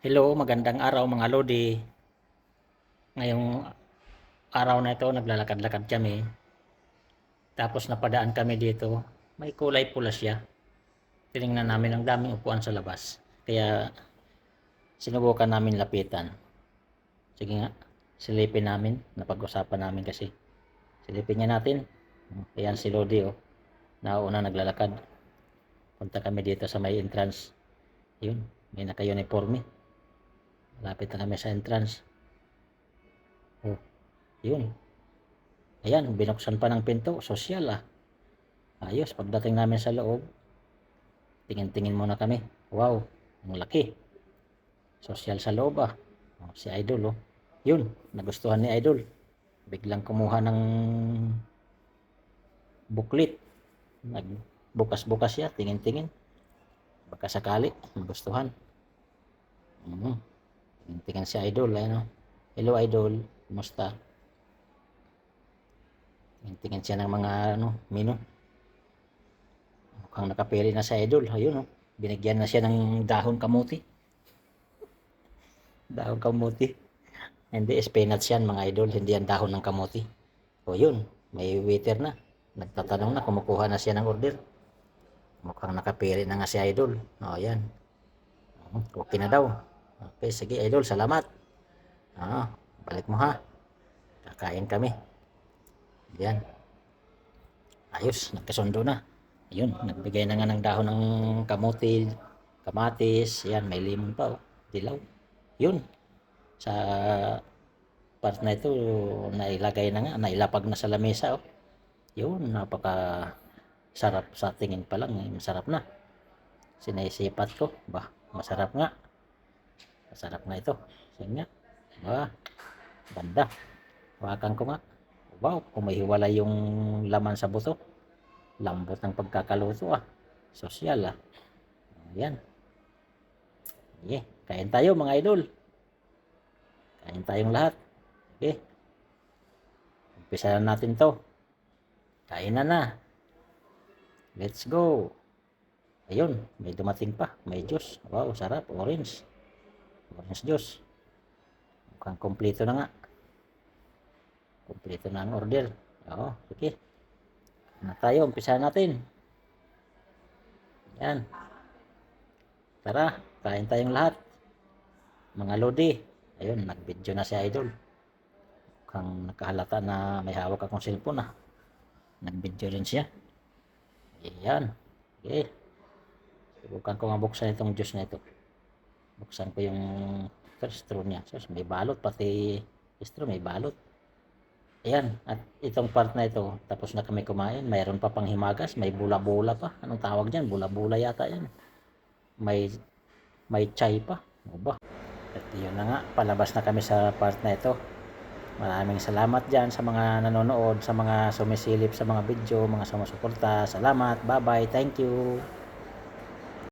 Hello, magandang araw mga lodi. Ngayong araw na ito, naglalakad-lakad kami. Tapos napadaan kami dito. May kulay pula siya. Tinignan namin ang daming upuan sa labas. Kaya sinubukan namin lapitan. Sige nga, silipin namin. Napag-usapan namin kasi. Silipin niya natin. Ayan si Lodi oh. Nauna naglalakad. Punta kami dito sa may entrance. Yun, may naka-uniforme. Malapit na kami sa entrance. Oh, yun. Ayan, binuksan pa ng pinto. Sosyal ah. Ayos, pagdating namin sa loob, tingin-tingin muna kami. Wow, ang laki. Sosyal sa loob ah. Oh, si Idol oh. Yun, nagustuhan ni Idol. Biglang kumuha ng booklet. Nagbukas-bukas siya, tingin-tingin. Baka sakali, nagustuhan. Tingin-tingin si Idol. Ayun oh. Hello Idol, kumusta? Tingin-tingin siya ng mga menu. Mukhang nakapili na si Idol. Ayun oh. Binigyan na siya ng dahon kamuti. Dahon kamuti. Hindi, spinach yan mga idol. Hindi yan dahon ng kamuti. O yun, may waiter na. Nagtatanong na, kumukuha na siya ng order. Mukhang nakapili na nga si Idol. O yan. Okay na daw. Okay, sige Idol, salamat. Balik mo ha. Kakain kami. Yan. Ayos, nagkasundo na. Yun, nagbigay na nga ng dahon ng kamuti, kamatis. Yan, may limon pa oh. Dilaw. Yun. Sa part na ito, nailagay na nga, nailapag na sa lamesa oh. Yun, napaka sarap sa tingin pa lang, masarap na. Sinisipat ko, bah, masarap nga. Masarap nga ito. Sige nga. Bah, banda. Hawakan ko nga. Wow, kumahiwalay yung laman sa buto. Lambot ng pagkakaluto ah. Sosyal ah. Ayan. Yeah, kain tayo mga idol. Kain tayong lahat. Okay. Umpisa na natin to. Kain na. Let's go. Ayun, may dumating pa. May juice. Wow, sarap. Orange. Orange juice. Mukhang kompleto na nga. Kompleto na ang order. Oo, okay. Na tayo, umpisa natin. Yan. Tara, kain tayong lahat. Mga lodi. Ayun, nag-video na si Idol. Mukhang nakahalata na may hawak akong cellphone ah. Nag-video rin siya. Ayan. Okay. Subukan ko nga buksan itong juice na ito. Buksan ko yung straw niya. So, may balot. Pati straw may balot. Ayan. At itong part na ito, tapos na kami kumain. Mayroon pa pang himagas. May bula-bula pa. Anong tawag dyan? Bula-bula yata yan. May chai pa. O ba? At yun na nga. Palabas na kami sa part na ito. Maraming salamat dyan sa mga nanonood, sa mga sumisilip sa mga video, mga sumusuporta. Salamat. Bye-bye. Thank you.